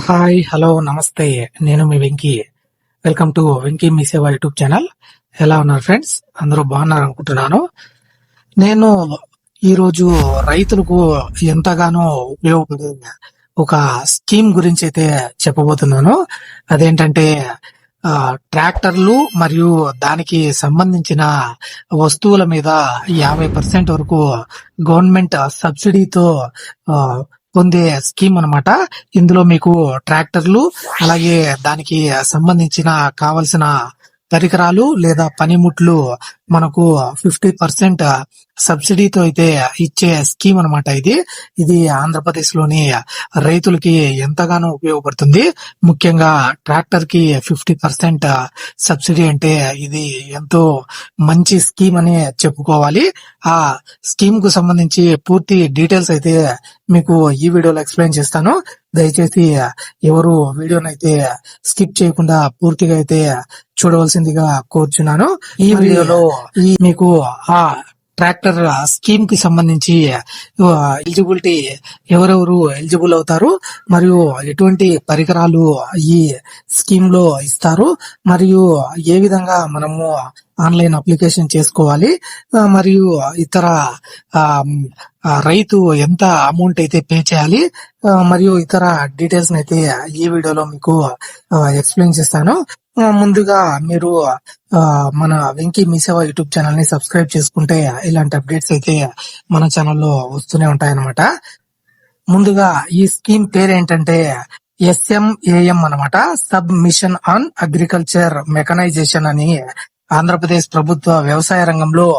Hi, hello, నమస్తే. నేను మీ Venky. Welcome to Venky మీ సేవ యూట్యూబ్ ఛానల్. ఎలా ఉన్నారు ఫ్రెండ్స్? అందరూ బాగున్నారు అనుకుంటున్నాను. నేను ఈరోజు రైతులకు ఎంతగానో ఉపయోగపడే ఒక స్కీమ్ గురించి అయితే చెప్పబోతున్నాను. అదేంటంటే ట్రాక్టర్లు మరియు దానికి సంబంధించిన వస్తువుల మీద 50% వరకు గవర్నమెంట్ సబ్సిడీతో ఆ, పొందే స్కీమ్ అన్నమాట. ఇందులో మీకు ట్రాక్టర్లు, అలాగే దానికి సంబంధించిన కావలసిన పరికరాలు లేదా పనిముట్లు మనకు 50% సబ్సిడీతో అయితే ఇచ్చే స్కీమ్ అన్నమాట. ఇది ఆంధ్రప్రదేశ్ లోని రైతులకి ఎంతగానో ఉపయోగపడుతుంది. ముఖ్యంగా ట్రాక్టర్ కి 50% సబ్సిడీ అంటే ఇది ఎంతో మంచి స్కీమ్ అని చెప్పుకోవాలి. ఆ స్కీమ్ కు సంబంధించి పూర్తి డీటెయిల్స్ అయితే మీకు ఈ వీడియోలో ఎక్స్ప్లెయిన్ చేస్తాను. దయచేసి ఎవరు వీడియోనైతే స్కిప్ చేయకుండా పూర్తిగా అయితే చూడవలసిందిగా కోరుచున్నాను. ఈ వీడియోలో మీకు ఆ ట్రాక్టర్ స్కీమ్ కి సంబంధించి ఎలిజిబిలిటీ, ఎవరెవరు ఎలిజిబుల్ అవుతారు, మరియు ఎటువంటి పరికరాలు ఈ స్కీమ్ లో ఇస్తారు, మరియు ఏ విధంగా మనము ఆన్లైన్ అప్లికేషన్ చేసుకోవాలి, మరియు ఇతర రైతు ఎంత అమౌంట్ అయితే పే చేయాలి, మరియు ఇతర డీటెయిల్స్ అయితే ఈ వీడియోలో మీకు ఎక్స్ప్లెయిన్ చేస్తాను. ముందుగా మీరు మన వెంకీ మీ సేవ యూట్యూబ్ ఛానల్ ని సబ్స్క్రైబ్ చేసుకుంటే ఇలాంటి అప్డేట్స్ అయితే మన ఛానల్లో వస్తూనే ఉంటాయన్నమాట. ముందుగా ఈ స్కీమ్ పేరు ఏంటంటే SMAM అన్నమాట. Sub mission on agriculture mechanisation అని ఆంధ్రప్రదేశ్ ప్రభుత్వ వ్యవసాయ రంగంలో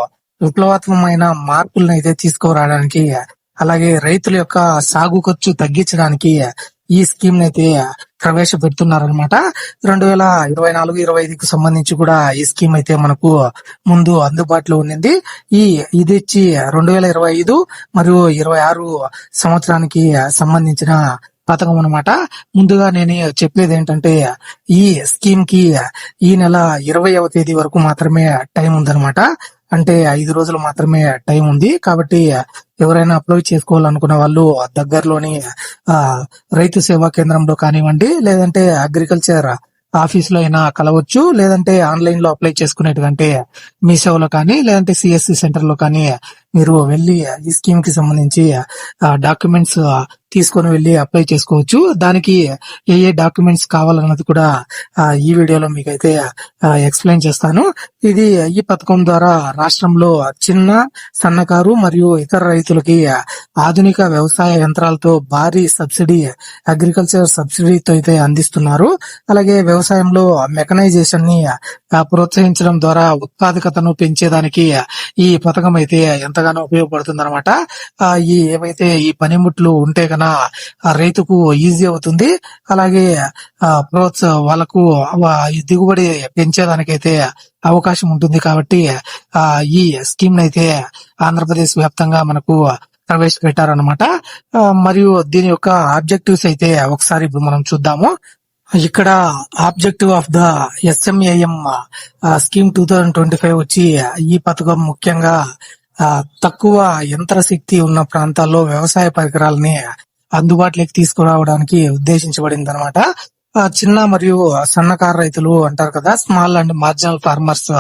విప్లవాత్మకమైన మార్పులను అయితే తీసుకురావడానికి, అలాగే రైతుల యొక్క సాగు ఖర్చు తగ్గించడానికి ఈ స్కీమ్ అయితే ప్రవేశపెడుతున్నారనమాట. 2024-25కు సంబంధించి కూడా ఈ స్కీమ్ అయితే మనకు ముందు అందుబాటులో ఉన్నింది. ఇది వచ్చి 2025 మరియు 26 సంవత్సరానికి సంబంధించిన పథకం అన్నమాట. ముందుగా నేను చెప్పేది ఏంటంటే ఈ స్కీమ్ కి ఈ నెల 20వ తేదీ వరకు మాత్రమే టైం ఉందన్నమాట. అంటే 5 రోజులు మాత్రమే టైం ఉంది. కాబట్టి ఎవరైనా అప్లై చేసుకోవాలనుకున్న వాళ్ళు దగ్గరలోని రైతు సేవా కేంద్రంలో కానివ్వండి, లేదంటే అగ్రికల్చర్ ఆఫీస్ లో అయినా కలవచ్చు, లేదంటే ఆన్లైన్ లో అప్లై చేసుకునేటువంటి మీ సేవలో కానీ, లేదంటే CSC సెంటర్ లో కానీ మీరు వెళ్లి ఈ స్కీమ్ కి సంబంధించి డాక్యుమెంట్స్ తీసుకొని వెళ్లి అప్లై చేసుకోవచ్చు. దానికి ఏ డాక్యుమెంట్స్ కావాలన్నది కూడా ఈ వీడియోలో మీకైతే ఎక్స్ప్లెయిన్ చేస్తాను. ఈ పథకం ద్వారా రాష్ట్రంలో చిన్న, సన్నకారు మరియు ఇతర రైతులకి ఆధునిక వ్యవసాయ యంత్రాలతో భారీ సబ్సిడీ, అగ్రికల్చర్ సబ్సిడీతో అయితే అందిస్తున్నారు. అలాగే వ్యవసాయంలో మెకనైజేషన్ ని ప్రోత్సహించడం ద్వారా ఉత్పాదకతను పెంచేదానికి ఈ పథకం అయితే ఎంతగానో ఉపయోగపడుతుంది అనమాట. ఏవైతే ఈ పనిముట్లు ఉంటే కన్నా రైతుకు ఈజీ అవుతుంది. అలాగే వాళ్ళకు దిగుబడి పెంచేదానికైతే అవకాశం ఉంటుంది. కాబట్టి ఈ స్కీమ్ అయితే ఆంధ్రప్రదేశ్ వ్యాప్తంగా మనకు ప్రవేశపెట్టారనమాట. మరియు దీని యొక్క ఆబ్జెక్టివ్స్ అయితే ఒకసారి ఇప్పుడు మనం చూద్దాము. ఇక్కడ objective of the SMAM scheme 2025 వచ్చి, ఈ పథకం ముఖ్యంగా తక్కువ యంత్ర శక్తి ఉన్న ప్రాంతాల్లో వ్యవసాయ పరికరాలని అందుబాటులోకి తీసుకురావడానికి ఉద్దేశించబడింది అనమాట. చిన్న మరియు సన్నకారు రైతులు అంటారు కదా, స్మాల్ అండ్ మార్జినల్ ఫార్మర్స్,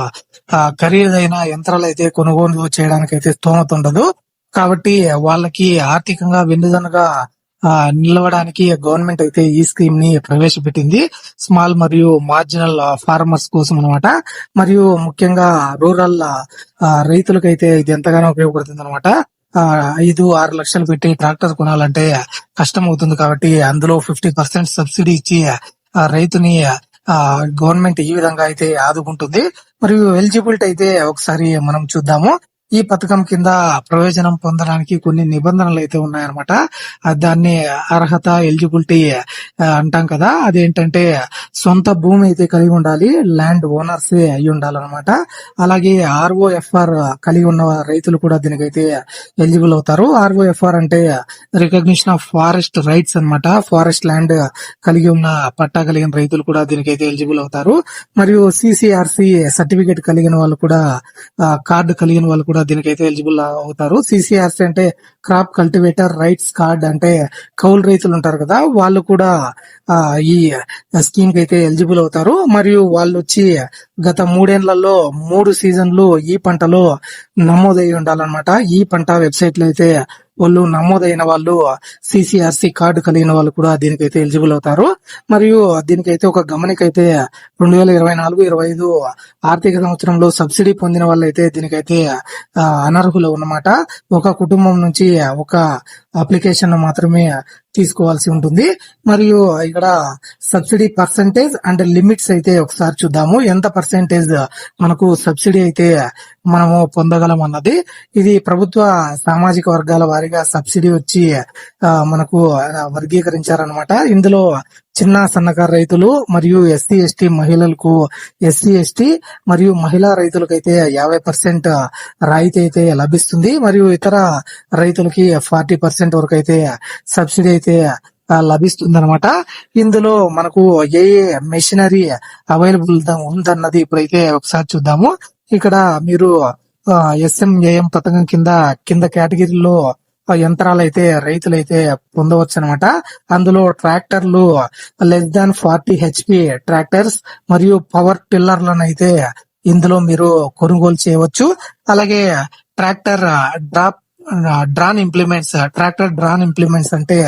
ఖరీదైన యంత్రాలు అయితే కొనుగోలు చేయడానికి అయితే స్తోమత ఉండదు. కాబట్టి వాళ్ళకి ఆర్థికంగా వెన్నుదన్నుగా నిలవడానికి గవర్నమెంట్ అయితే ఈ స్కీమ్ ని ప్రవేశపెట్టింది. స్మాల్ మరియు మార్జినల్ ఫార్మర్స్ కోసం అనమాట. మరియు ముఖ్యంగా రూరల్ రైతులకైతే ఇది ఎంతగానో ఉపయోగపడుతుంది అనమాట. 5-6 లక్షలు పెట్టి ట్రాక్టర్ కొనాలంటే కష్టం అవుతుంది. కాబట్టి అందులో 50% సబ్సిడీ ఇచ్చి రైతుని గవర్నమెంట్ ఈ విధంగా అయితే ఆదుకుంటుంది. మరియు ఎలిజిబిలిటీ అయితే ఒకసారి మనం చూద్దాము. ఈ పథకం కింద ప్రయోజనం పొందడానికి కొన్ని నిబంధనలు అయితే ఉన్నాయన్నమాట. దాన్ని అర్హత, ఎలిజిబిలిటీ అంటాం కదా. అదేంటంటే సొంత భూమి అయితే కలిగి ఉండాలి, ల్యాండ్ ఓనర్స్ అయి ఉండాలన్నమాట. అలాగే ROFR కలిగి ఉన్న రైతులు కూడా దీనికైతే ఎలిజిబుల్ అవుతారు. ROFR అంటే రికగ్నిషన్ ఆఫ్ ఫారెస్ట్ రైట్స్ అన్నమాట. ఫారెస్ట్ ల్యాండ్ కలిగి ఉన్న పట్టా కలిగిన రైతులు కూడా దీనికైతే ఎలిజిబుల్ అవుతారు. మరియు CCRC సర్టిఫికేట్ కలిగిన వాళ్ళు కూడా, కార్డు కలిగిన వాళ్ళు కూడా కూడా దీనికైతే ఎలిజిబుల్ అవుతారు. సిసిఆర్సి అంటే క్రాప్ కల్టివేటర్ రైట్స్ కార్డ్, అంటే కౌలు రైతులు ఉంటారు కదా, వాళ్ళు కూడా ఈ స్కీమ్ కి అయితే ఎలిజిబుల్ అవుతారు. మరియు వాళ్ళు వచ్చి గత 3 ఏళ్లలో 3 సీజన్లు ఈ పంటలో నమోదై ఉండాలన్నమాట. ఈ పంట వెబ్సైట్ లో అయితే వాళ్ళు నమోదైన వాళ్ళు, సిసిఆర్సి కార్డు కలిగిన వాళ్ళు కూడా దీనికైతే ఎలిజిబుల్ అవుతారు. మరియు దీనికైతే ఒక గమనికైతే 2024-25 ఆర్థిక సంవత్సరంలో సబ్సిడీ పొందిన వాళ్ళైతే దీనికైతే అనర్హులు అన్నమాట. ఒక కుటుంబం నుంచి ఒక అప్లికేషన్ మాత్రమే తీసుకోవాల్సి ఉంటుంది. మరియు ఇక్కడ సబ్సిడీ పర్సంటేజ్ అండ్ లిమిట్స్ అయితే ఒకసారి చూద్దాము. ఎంత పర్సెంటేజ్ మనకు సబ్సిడీ అయితే మనము పొందగలం అన్నది. ఇది ప్రభుత్వ సామాజిక వర్గాల వారీగా సబ్సిడీ వచ్చి మనకు వర్గీకరించారనమాట. ఇందులో చిన్న సన్నకారు రైతులు మరియు ఎస్సీ ఎస్టీ మహిళలకు, ఎస్సీ ఎస్టీ మరియు మహిళా రైతులకైతే 50% రాయితీ అయితే లభిస్తుంది. మరియు ఇతర రైతులకి 40% వరకు అయితే సబ్సిడీ అయితే లభిస్తుంది అనమాట. ఇందులో మనకు ఏ మెషినరీ అవైలబుల్ ఉందన్నది ఇప్పుడైతే ఒకసారి చూద్దాము. ఇక్కడ మీరు ఎస్ఎంఏఎం పథకం కింద కేటగిరీలో యంత్రాలు అయితే రైతులైతే పొందవచ్చు అనమాట. అందులో ట్రాక్టర్లు <40 HP ట్రాక్టర్స్ మరియు పవర్ టిల్లర్లను అయితే ఇందులో మీరు కొనుగోలు చేయవచ్చు. అలాగే ట్రాక్టర్ డ్రాన్ ఇంప్లిమెంట్స్ అంటే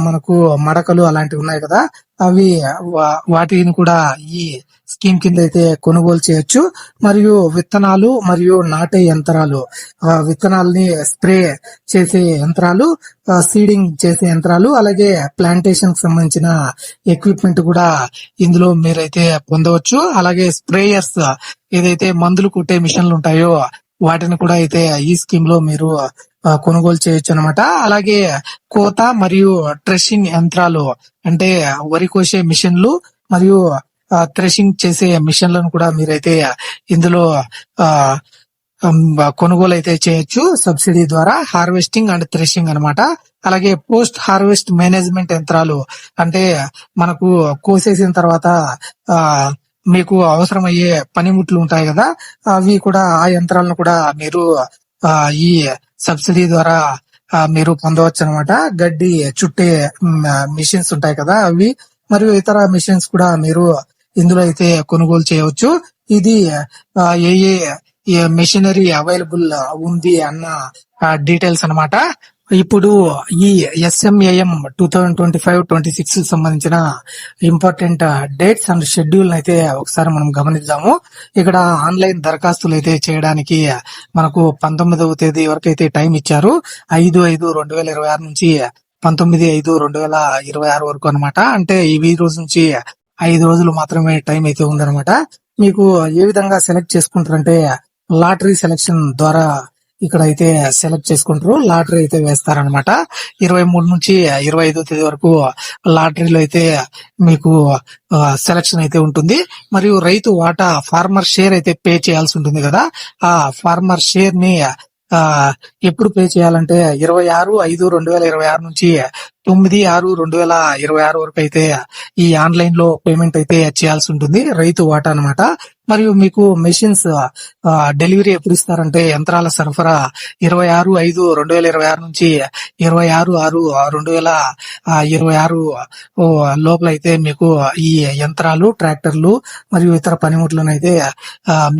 మనకు మడకలు అలాంటివి ఉన్నాయి కదా, అవి వాటిని కూడా ఈ స్కీమ్ కింద అయితే కొనుగోలు చేయొచ్చు. మరియు విత్తనాలు మరియు నాటే యంత్రాలు, విత్తనాలని స్ప్రే చేసే యంత్రాలు, సీడింగ్ చేసే యంత్రాలు, అలాగే ప్లాంటేషన్ కి సంబంధించిన ఎక్విప్మెంట్ కూడా ఇందులో మీరైతే పొందవచ్చు. అలాగే స్ప్రేయర్స్, ఏదైతే మందులు కొట్టే మిషన్లు ఉంటాయో వాటిని కూడా అయితే ఈ స్కీమ్ లో మీరు కొనుగోలు చేయొచ్చు అనమాట. అలాగే కోత మరియు ట్రెషింగ్ యంత్రాలు, అంటే వరి కోసే మిషన్లు మరియు థ్రెషింగ్ చేసే మిషన్లను కూడా మీరైతే ఇందులో కొనుగోలు అయితే చేయొచ్చు సబ్సిడీ ద్వారా. హార్వెస్టింగ్ అండ్ థ్రెషింగ్ అన్నమాట. అలాగే పోస్ట్ హార్వెస్ట్ మేనేజ్మెంట్ యంత్రాలు, అంటే మనకు కోసేసిన తర్వాత మీకు అవసరమయ్యే పనిముట్లు ఉంటాయి కదా, అవి కూడా, ఆ యంత్రాలను కూడా మీరు ఈ సబ్సిడీ ద్వారా మీరు పొందవచ్చు అనమాట. గడ్డి చుట్టే మిషన్స్ ఉంటాయి కదా అవి, మరియు ఇతర మిషన్స్ కూడా మీరు ఇందులో అయితే కొనుగోలు చేయవచ్చు. ఇది ఏ మెషినరీ అవైలబుల్ ఉంది అన్న డీటెయిల్స్ అన్నమాట. ఇప్పుడు ఈ ఎస్ఎంఏఎం 2025-26 సంబంధించిన ఇంపార్టెంట్ డేట్స్ అండ్ షెడ్యూల్ అయితే ఒకసారి మనం గమనిద్దాము. ఇక్కడ ఆన్లైన్ దరఖాస్తులు అయితే చేయడానికి మనకు 19వ తేదీ వరకు అయితే టైం ఇచ్చారు. 5/5/2026 నుంచి 19/5/2026 వరకు అనమాట. అంటే ఈ రోజు నుంచి 5 రోజులు మాత్రమే టైం అయితే ఉందన్నమాట. మీకు ఏ విధంగా సెలెక్ట్ చేసుకుంటారంటే లాటరీ సెలెక్షన్ ద్వారా ఇక్కడ అయితే సెలెక్ట్ చేసుకుంటారు. లాటరీ అయితే వేస్తారనమాట. 23 నుంచి 25వ తేదీ వరకు లాటరీలో అయితే మీకు సెలక్షన్ అయితే ఉంటుంది. మరియు రైతు వాటా ఫార్మర్ షేర్ అయితే పే చేయాల్సి ఉంటుంది కదా, ఆ ఫార్మర్ షేర్ ని ఎప్పుడు పే చేయాలంటే 26/5/2026 నుంచి 9/6/2026 వరకు అయితే ఈ ఆన్లైన్ లో పేమెంట్ అయితే చేయాల్సి ఉంటుంది, రైతు వాటా అన్నమాట. మరియు మీకు మెషిన్స్ డెలివరీ ఎప్పుడు ఇస్తారంటే యంత్రాల సరఫరా 26/5/2026 నుంచి 26/6/2026 లోపల అయితే మీకు ఈ యంత్రాలు, ట్రాక్టర్లు మరియు ఇతర పనిముట్లను అయితే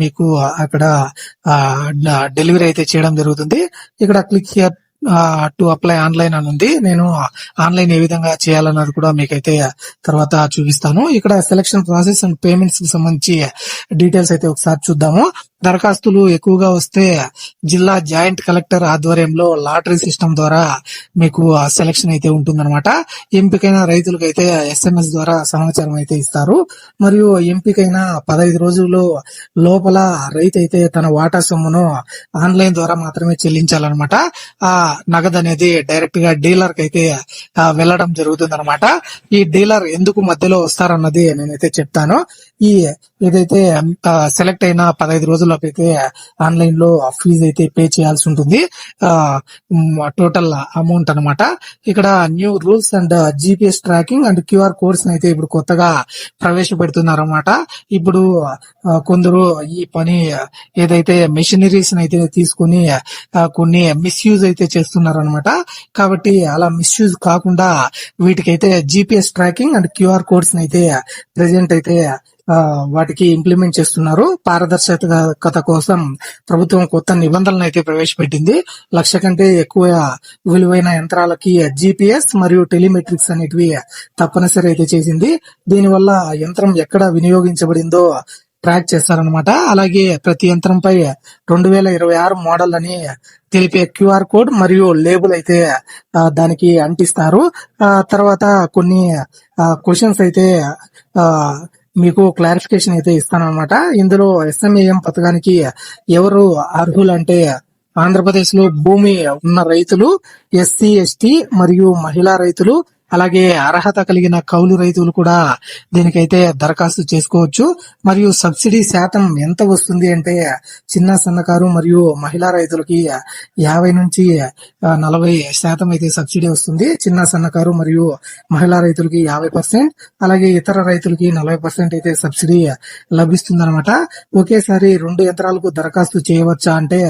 మీకు అక్కడ డెలివరీ అయితే చేయడం జరుగుతుంది. ఇక్కడ click here to apply online అని ఉంది. నేను ఆన్లైన్ ఏ విధంగా చేయాలన్నది కూడా మీకైతే తర్వాత చూపిస్తాను. ఇక్కడ సెలక్షన్ ప్రాసెస్ అండ్ పేమెంట్స్ కి సంబంధించి డీటెయిల్స్ అయితే ఒకసారి చూద్దాము. దరఖాస్తులు ఎక్కువగా వస్తే జిల్లా జాయింట్ కలెక్టర్ ఆధ్వర్యంలో లాటరీ సిస్టమ్ ద్వారా మీకు సెలక్షన్ అయితే ఉంటుందన్నమాట. ఎంపికైన రైతులకైతే SMS ద్వారా సమాచారం అయితే ఇస్తారు. మరియు ఎంపికైన 15 రోజుల్లో లోపల రైతు అయితే తన వాటా సొమ్మును ఆన్లైన్ ద్వారా మాత్రమే చెల్లించాలన్నమాట. ఆ నగదు అనేది డైరెక్ట్ గా డీలర్ కి అయితే వెళ్లడం జరుగుతుంది అనమాట. ఈ డీలర్ ఎందుకు మధ్యలో వస్తారన్నది నేనైతే చెప్తాను. ఈ ఏదైతే సెలెక్ట్ అయిన 15 రోజుల రోజుల్లోపు అయితే ఆన్లైన్ లో ఫీజు అయితే పే చేయాల్సి ఉంటుంది. టోటల్ అమౌంట్ అన్నమాట. ఇక్కడ new rules and GPS tracking and QR codes అయితే ఇప్పుడు కొత్తగా ప్రవేశపెడుతున్నారు అన్నమాట. ఇప్పుడు కొందరు ఈ పని ఏదైతే మెషినరీస్ అయితే తీసుకుని కొన్ని మిస్యూజ్ అయితే చేస్తున్నారు అనమాట. కాబట్టి అలా మిస్యూజ్ కాకుండా వీటికైతే GPS tracking and QR codes అయితే ప్రెసెంట్ అయితే వాటికి ఇంప్లిమెంట్ చేస్తున్నారు. పారదర్శకత కోసం ప్రభుత్వం కొత్త నిబంధనలను అయితే ప్రవేశపెట్టింది. 1,00,000 కంటే ఎక్కువ విలువైన యంత్రాలకి జిపిఎస్ మరియు టెలిమెట్రిక్స్ అనేటివి తప్పనిసరి అయితే చేసింది. దీనివల్ల యంత్రం ఎక్కడ వినియోగించబడిందో ట్రాక్ చేస్తారనమాట. అలాగే ప్రతి యంత్రంపై 2026 మోడల్ అని తెలిపే క్యూఆర్ కోడ్ మరియు లేబుల్ అయితే దానికి అంటిస్తారు. తర్వాత కొన్ని క్వశ్చన్స్ అయితే మీకు క్లారిఫికేషన్ అయితే ఇస్తానన్నమాట. ఇందులో ఎస్ఎంఏఎం పథకానికి ఎవరు అర్హులు అంటే ఆంధ్రప్రదేశ్ లో భూమి ఉన్న రైతులు, ఎస్సీ ఎస్టీ మరియు మహిళా రైతులు, అలాగే అర్హత కలిగిన కౌలు రైతులు కూడా దీనికైతే దరఖాస్తు చేసుకోవచ్చు. మరియు సబ్సిడీ శాతం ఎంత వస్తుంది అంటే చిన్న సన్నకారు మరియు మహిళా రైతులకి 50 నుంచి 40% అయితే సబ్సిడీ వస్తుంది. చిన్న సన్నకారు మరియు మహిళా రైతులకి 50%, అలాగే ఇతర రైతులకి 40% అయితే సబ్సిడీ లభిస్తుంది అనమాట. ఒకేసారి 2 యంత్రాలకు దరఖాస్తు చేయవచ్చా అంటే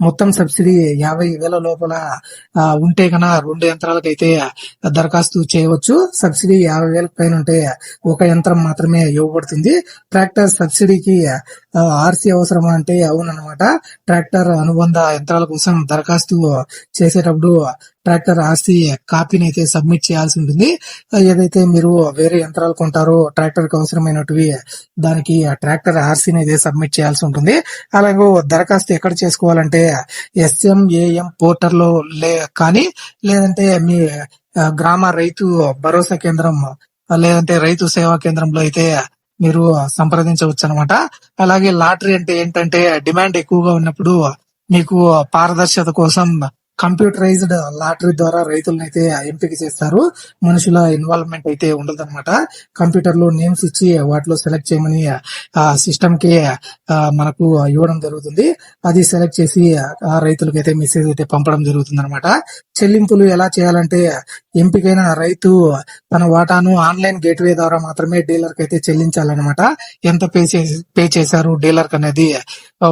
మొత్తం సబ్సిడీ 50,000 లోపల ఉంటే కన్నా 2 యంత్రాలకు అయితే దరఖాస్తు చేయవచ్చు. సబ్సిడీ 50,000 పైన ఉంటే ఒక యంత్రం మాత్రమే ఇవ్వబడుతుంది. ట్రాక్టర్ సబ్సిడీకి ఆర్సీ అవసరమా అంటే అవునన్నమాట. ట్రాక్టర్ అనుబంధ యంత్రాల కోసం దరఖాస్తు చేసేటప్పుడు ట్రాక్టర్ ఆర్సీ కాపీని అయితే సబ్మిట్ చేయాల్సి ఉంటుంది. ఏదైతే మీరు వేరే యంత్రాలు కొంటారో ట్రాక్టర్ కి అవసరమైనటివి దానికి ట్రాక్టర్ ఆర్సీని అయితే సబ్మిట్ చేయాల్సి ఉంటుంది. అలాగే దరఖాస్తు ఎక్కడ చేసుకోవాలంటే ఎస్ఎంఏఎం పోర్టల్ లో కానీ లేదంటే మీ గ్రామ రైతు భరోసా కేంద్రం లేదంటే రైతు సేవా కేంద్రంలో అయితే మీరు సంప్రదించవచ్చు అనమాట. అలాగే లాటరీ అంటే ఏంటంటే డిమాండ్ ఎక్కువగా ఉన్నప్పుడు మీకు పారదర్శకత కోసం కంప్యూటరైజ్డ్ లాటరీ ద్వారా రైతులను అయితే ఎంపిక చేస్తారు. మనుషుల ఇన్వాల్వ్మెంట్ అయితే ఉండదన్నమాట. కంప్యూటర్ లో నేమ్స్ ఇచ్చి వాటిలో సెలెక్ట్ చేయమని సిస్టమ్ కి మనకు ఇవ్వడం జరుగుతుంది. అది సెలెక్ట్ చేసి ఆ రైతులకు అయితే మెసేజ్ అయితే పంపడం జరుగుతుంది అనమాట. చెల్లింపులు ఎలా చేయాలంటే ఎంపికైన రైతు తన వాటాను ఆన్లైన్ గేట్వే ద్వారా మాత్రమే డీలర్ కి అయితే చెల్లించాలన్నమాట. ఎంత పే చేశారు డీలర్ కి అనేది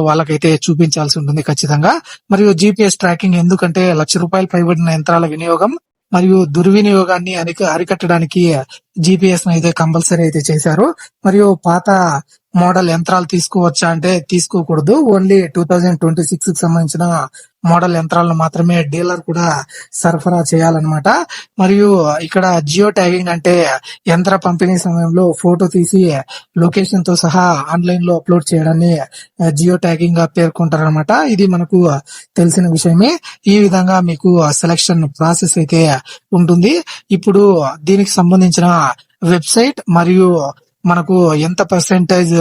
వాళ్ళకైతే చూపించాల్సి ఉంటుంది ఖచ్చితంగా. మరియు జిపిఎస్ ట్రాకింగ్ ఎందుకంటే ₹1,00,000 పైబడిన యంత్రాల వినియోగం మరియు దుర్వినియోగాన్ని అరికట్టడానికి జిపిఎస్ అయితే కంపల్సరీ అయితే చేశారు. మరియు పాత మోడల్ యంత్రాలు తీసుకోవచ్చా అంటే తీసుకోకూడదు. ఓన్లీ 2026 కి సంబంధించిన మోడల్ యంత్రాలను మాత్రమే డీలర్ కూడా సరఫరా చేయాలన్నమాట. మరియు ఇక్కడ జియో ట్యాగింగ్ అంటే యంత్ర పంపిణీ సమయంలో ఫోటో తీసి లొకేషన్ తో సహా ఆన్లైన్ లో అప్లోడ్ చేయడాన్ని జియో ట్యాగింగ్ గా పేర్కొంటారనమాట. ఇది మనకు తెలిసిన విషయమే. ఈ విధంగా మీకు సెలక్షన్ ప్రాసెస్ అయితే ఉంటుంది. ఇప్పుడు దీనికి సంబంధించిన వెబ్సైట్ మరియు మనకు ఎంత పర్సెంటేజ్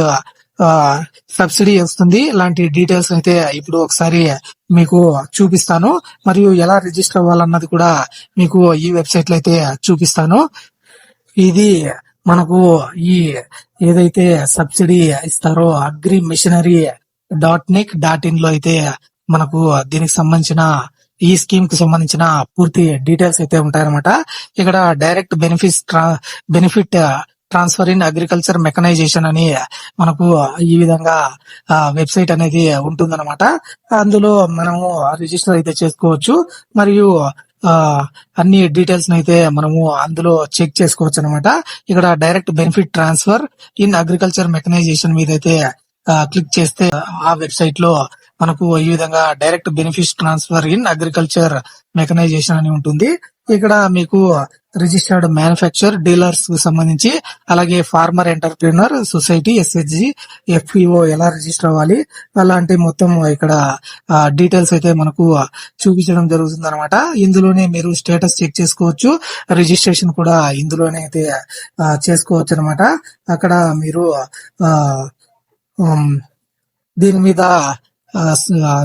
సబ్సిడీ వస్తుంది ఇలాంటి డీటెయిల్స్ అయితే ఇప్పుడు ఒకసారి మీకు చూపిస్తాను. మరియు ఎలా రిజిస్టర్ అవ్వాలన్నది కూడా మీకు ఈ వెబ్సైట్ లో అయితే చూపిస్తాను. ఇది మనకు ఈ ఏదైతే సబ్సిడీ ఇస్తారో అగ్రి మిషనరీ .nic.in లో అయితే మనకు దీనికి సంబంధించిన ఈ స్కీమ్ కి సంబంధించిన పూర్తి డీటెయిల్స్ అయితే ఉంటాయన్నమాట. ఇక్కడ direct benefit transfer in agriculture mechanisation అని మనకు ఈ విధంగా వెబ్సైట్ అనేది ఉంటుందన్నమాట. అందులో మనము రిజిస్టర్ అయితే చేసుకోవచ్చు. మరియు అన్ని డీటెయిల్స్ అయితే మనము అందులో చెక్ చేసుకోవచ్చు అనమాట. ఇక్కడ direct benefit transfer in agriculture mechanisation మీద అయితే క్లిక్ చేస్తే ఆ వెబ్సైట్ లో మనకు ఈ విధంగా direct benefit transfer in agriculture mechanisation అని ఉంటుంది. ఇక్కడ మీకు రిజిస్టర్డ్ మ్యానుఫ్యాక్చర్ డీలర్స్ కు సంబంధించి అలాగే farmer entrepreneur society SHG FPO ఎలా రిజిస్టర్ అవ్వాలి అలాంటి మొత్తం ఇక్కడ డీటెయిల్స్ అయితే మనకు చూపించడం జరుగుతుంది అనమాట. ఇందులోనే మీరు స్టేటస్ చెక్ చేసుకోవచ్చు. రిజిస్ట్రేషన్ కూడా ఇందులోనే అయితే చేసుకోవచ్చు అనమాట. అక్కడ మీరు దీని మీద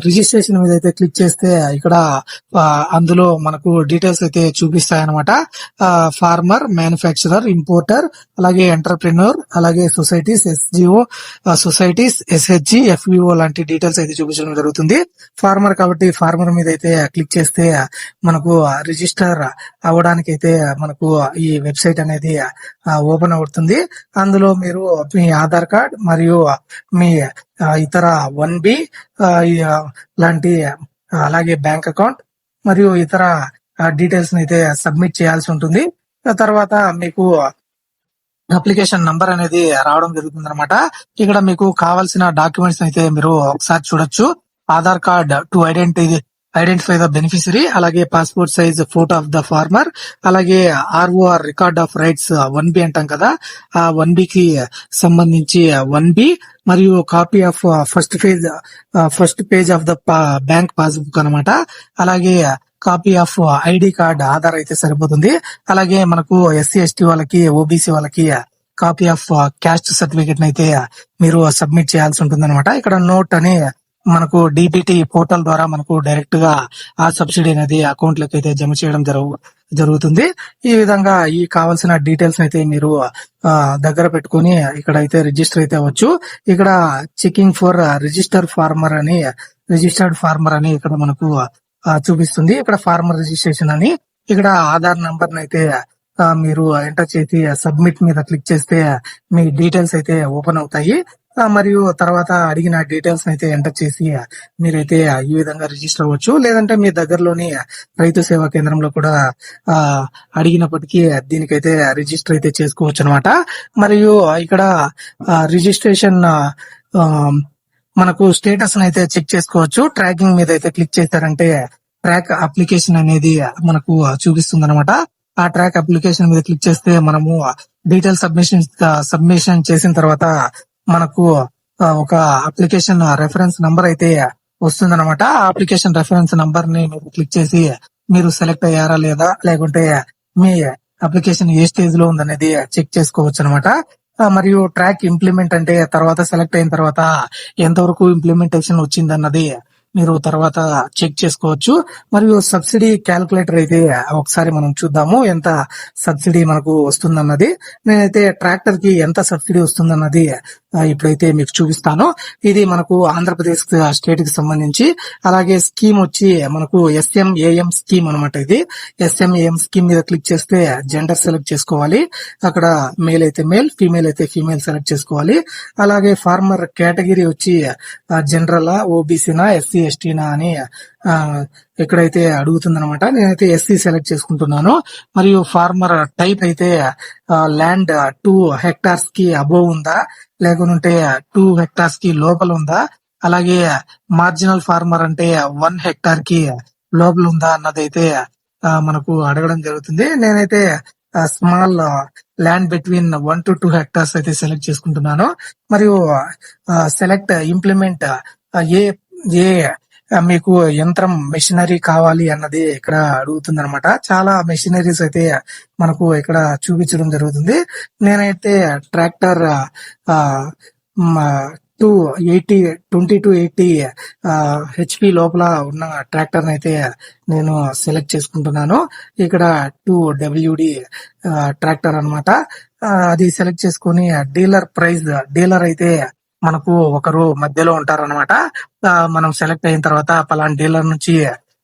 రిజిస్ట్రేషన్ మీద అయితే క్లిక్ చేస్తే ఇక్కడ అందులో మనకు డీటెయిల్స్ అయితే చూపిస్తాయన్నమాట. ఫార్మర్, మ్యానుఫ్యాక్చరర్, ఇంపోర్టర్, అలాగే ఎంటర్ప్రెన్యూర్, అలాగే సొసైటీస్, ఎస్జిఓ సొసైటీస్, ఎస్హెచ్జి, ఎఫ్ఈఓ లాంటి డీటెయిల్స్ అయితే చూపించడం జరుగుతుంది. ఫార్మర్ కాబట్టి ఫార్మర్ మీద అయితే క్లిక్ చేస్తే మనకు రిజిస్టర్ అవ్వడానికి అయితే మనకు ఈ వెబ్సైట్ అనేది ఓపెన్ అవుతుంది. అందులో మీరు మీ ఆధార్ కార్డ్ మరియు మీ ఇతర 1B లాంటి అలాగే బ్యాంక్ అకౌంట్ మరియు ఇతర డీటెయిల్స్ అయితే సబ్మిట్ చేయాల్సి ఉంటుంది. తర్వాత మీకు అప్లికేషన్ నంబర్ అనేది రావడం జరుగుతుంది అనమాట. ఇక్కడ మీకు కావాల్సిన డాక్యుమెంట్స్ అయితే మీరు ఒకసారి చూడొచ్చు. Aadhaar card to identify the beneficiary, అలాగే passport size photo of the farmer, అలాగే ROR record of rights 1B అంటాం కదా, ఆ 1B కి సంబంధించి 1B మరియు copy of first page of the bank passbook అనమాట. అలాగే copy of ID card, Aadhaar అయితే సరిపోతుంది. అలాగే మనకు SC/ST వాళ్ళకి, OBC వాళ్ళకి కాపీ ఆఫ్ క్యాస్ట్ సర్టిఫికేట్ అయితే మీరు సబ్మిట్ చేయాల్సి ఉంటుంది అనమాట. ఇక్కడ నోట్ అని మనకు DBT పోర్టల్ ద్వారా మనకు డైరెక్ట్ గా ఆ సబ్సిడీ అనేది అకౌంట్ లోకి అయితే జమ చేయడం జరుగుతుంది. ఈ విధంగా ఈ కావాల్సిన డీటెయిల్స్ అయితే మీరు దగ్గర పెట్టుకుని ఇక్కడ అయితే రిజిస్టర్ అయితే అవ్వచ్చు. ఇక్కడ చెకింగ్ ఫర్ రిజిస్టర్డ్ ఫార్మర్ అని ఇక్కడ మనకు చూపిస్తుంది. ఇక్కడ ఫార్మర్ రిజిస్ట్రేషన్ అని, ఇక్కడ ఆధార్ నంబర్ అయితే మీరు ఎంటర్ చేసి సబ్మిట్ మీద క్లిక్ చేస్తే మీ డీటెయిల్స్ అయితే ఓపెన్ అవుతాయి. మరియు తర్వాత అడిగిన డీటెయిల్స్ అయితే ఎంటర్ చేసి మీరైతే ఈ విధంగా రిజిస్టర్ అవ్వచ్చు. లేదంటే మీ దగ్గరలోని రైతు సేవా కేంద్రంలో కూడా అడిగినప్పటికీ దీనికైతే రిజిస్టర్ అయితే చేసుకోవచ్చు అనమాట. మరియు ఇక్కడ రిజిస్ట్రేషన్ మనకు స్టేటస్ అయితే చెక్ చేసుకోవచ్చు. ట్రాకింగ్ మీద అయితే క్లిక్ చేశారంటే ట్రాక్ అప్లికేషన్ అనేది మనకు చూపిస్తుంది అనమాట. ఆ ట్రాక్ అప్లికేషన్ మీద క్లిక్ చేస్తే మనము డీటెయిల్ సబ్మిషన్ చేసిన తర్వాత మనకు ఒక అప్లికేషన్ రెఫరెన్స్ నంబర్ అయితే వస్తుంది అనమాట. ఆ అప్లికేషన్ రెఫరెన్స్ నంబర్ ని మీరు క్లిక్ చేసి మీరు సెలెక్ట్ అయ్యారా లేదా, లేకుంటే మీ అప్లికేషన్ ఏ స్టేజ్ లో ఉందనేది చెక్ చేసుకోవచ్చు అనమాట. మరియు ట్రాక్ ఇంప్లిమెంట్ అంటే తర్వాత సెలెక్ట్ అయిన తర్వాత ఎంతవరకు ఇంప్లిమెంటేషన్ వచ్చిందన్నది మీరు తర్వాత చెక్ చేసుకోవచ్చు. మరియు సబ్సిడీ క్యాల్కులేటర్ అయితే ఒకసారి మనం చూద్దాము, ఎంత సబ్సిడీ మనకు వస్తుందన్నది. నేనైతే ట్రాక్టర్ కి ఎంత సబ్సిడీ వస్తుందన్నది ఇప్పుడైతే మీకు చూపిస్తాను. ఇది మనకు ఆంధ్రప్రదేశ్ స్టేట్ కి సంబంధించి. అలాగే స్కీమ్ వచ్చి మనకు SMAM స్కీమ్ అనమాట. ఇది SMAM స్కీమ్ మీద క్లిక్ చేస్తే జెండర్ సెలెక్ట్ చేసుకోవాలి. అక్కడ మేల్ అయితే మేల్, ఫీమేల్ అయితే ఫీమేల్ సెలెక్ట్ చేసుకోవాలి. అలాగే ఫార్మర్ కేటగిరీ వచ్చి జనరల్, OBCనా, SC/STనా అని ఎక్కడైతే అడుగుతుంది అనమాట. నేనైతే SC సెలెక్ట్ చేసుకుంటున్నాను. మరియు ఫార్మర్ టైప్ అయితే ల్యాండ్ 2 hectares కి అబోవ్ ఉందా, లేకుంటే 2 hectares కి లోపల ఉందా, అలాగే మార్జినల్ ఫార్మర్ అంటే 1 hectare కి లోపల ఉందా అన్నదైతే మనకు అడగడం జరుగుతుంది. నేనైతే small land between 1 to 2 hectares అయితే సెలెక్ట్ చేసుకుంటున్నాను. మరియు సెలెక్ట్ ఇంప్లిమెంట్ ఏ మీకు యంత్రం మెషినరీ కావాలి అన్నది ఇక్కడ అడుగుతుంది అనమాట. చాలా మెషినరీస్ అయితే మనకు ఇక్కడ చూపించడం జరుగుతుంది. నేనైతే ట్రాక్టర్ 20 to 80 HP లోపల ఉన్న ట్రాక్టర్ అయితే నేను సెలెక్ట్ చేసుకుంటున్నాను. ఇక్కడ 2WD ట్రాక్టర్ అన్నమాట. అది సెలెక్ట్ చేసుకుని డీలర్ అయితే మనకు ఒకరు మధ్యలో ఉంటారన్నమాట. మనం సెలెక్ట్ అయిన తర్వాత పలానా డీలర్ నుంచి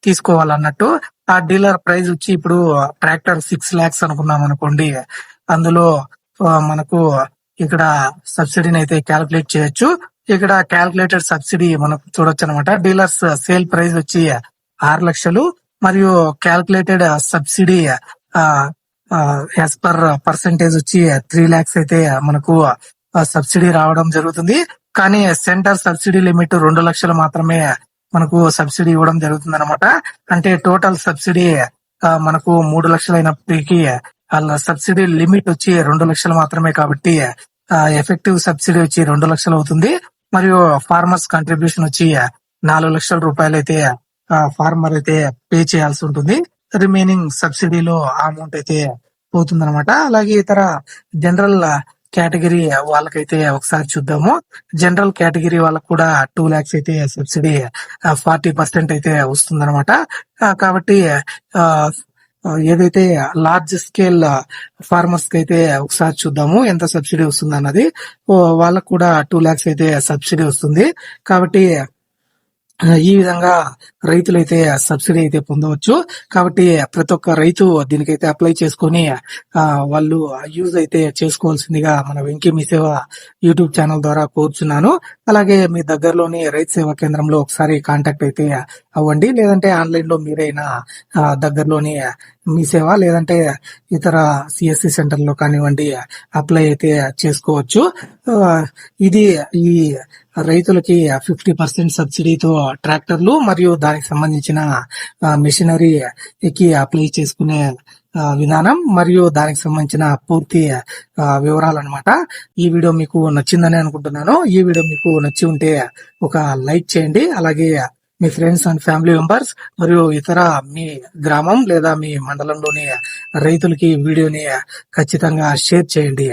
తీసుకోవాలన్నట్టు. ఆ డీలర్ ప్రైస్ వచ్చి ఇప్పుడు ట్రాక్టర్ 6 lakhs అనుకున్నాం అనుకోండి. అందులో మనకు ఇక్కడ సబ్సిడీని అయితే క్యాల్కులేట్ చేయొచ్చు. ఇక్కడ క్యాల్కులేటెడ్ సబ్సిడీ మనకు చూడొచ్చు అనమాట. డీలర్స్ సేల్ ప్రైస్ వచ్చి 6 లక్షలు మరియు calculated subsidy as per percentage వచ్చి 3 lakhs అయితే మనకు సబ్సిడీ రావడం జరుగుతుంది. కానీ సెంటర్ సబ్సిడీ లిమిట్ 2 లక్షలు మాత్రమే మనకు సబ్సిడీ ఇవ్వడం జరుగుతుంది అనమాట. అంటే టోటల్ సబ్సిడీ మనకు 3 లక్షలు అయినప్పటికీ సబ్సిడీ లిమిట్ వచ్చి 2 లక్షలు మాత్రమే. కాబట్టి ఎఫెక్టివ్ సబ్సిడీ వచ్చి 2 లక్షలు అవుతుంది. మరియు ఫార్మర్స్ కంట్రిబ్యూషన్ వచ్చి 4 లక్షల రూపాయలు అయితే ఫార్మర్ అయితే పే చేయాల్సి ఉంటుంది. రిమైనింగ్ సబ్సిడీలో అమౌంట్ అయితే పోతుంది అనమాట. అలాగే ఇతర జనరల్ కేటగిరీ వాళ్ళకైతే ఒకసారి చూద్దాము. జనరల్ కేటగిరీ వాళ్ళకు కూడా 2 lakhs అయితే సబ్సిడీ 40% అయితే వస్తుందన్నమాట. కాబట్టి ఆ ఏదైతే లార్జ్ స్కేల్ ఫార్మర్స్ కి అయితే ఒకసారి చూద్దాము ఎంత సబ్సిడీ వస్తుంది అన్నది. వాళ్ళకు కూడా 2 lakhs అయితే సబ్సిడీ వస్తుంది. కాబట్టి ఈ విధంగా రైతులైతే సబ్సిడీ అయితే పొందవచ్చు. కాబట్టి ప్రతి ఒక్క రైతు దీనికైతే అప్లై చేసుకొని వాళ్ళు యూజ్ అయితే చేసుకోవాల్సిందిగా మన వెంకీ మీ సేవ యూట్యూబ్ ఛానల్ ద్వారా కోరుచున్నాను. అలాగే మీ దగ్గరలోని రైతు సేవా కేంద్రంలో ఒకసారి కాంటాక్ట్ అయితే అవ్వండి. లేదంటే ఆన్లైన్ లో మీరైనా దగ్గరలోని మీ సేవ లేదంటే ఇతర సిఎస్సి సెంటర్ లో కానివ్వండి అప్లై అయితే చేసుకోవచ్చు. ఇది ఈ రైతులకి 50% సబ్సిడీతో ట్రాక్టర్లు మరియు దానికి సంబంధించిన మెషినరీకి అప్లై చేసుకునే విధానం మరియు దానికి సంబంధించిన పూర్తి వివరాలు అనమాట. ఈ వీడియో మీకు నచ్చిందని అనుకుంటున్నాను. ఈ వీడియో మీకు నచ్చి ఉంటే ఒక లైక్ చేయండి. అలాగే మీ ఫ్రెండ్స్ అండ్ ఫ్యామిలీ మెంబర్స్ మరియు ఇతర మీ గ్రామం లేదా మీ మండలంలోని రైతులకి వీడియోని ఖచ్చితంగా షేర్ చేయండి.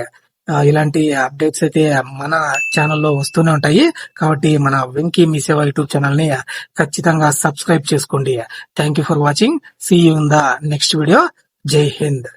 ఇలాంటి అప్డేట్స్ అయితే మన ఛానల్లో వస్తూనే ఉంటాయి. కాబట్టి మన వెంకీ మీ సేవ యూట్యూబ్ ఛానల్ ని ఖచ్చితంగా సబ్స్క్రైబ్ చేసుకోండి. Thank you for watching. See you in the next video. జై హింద్.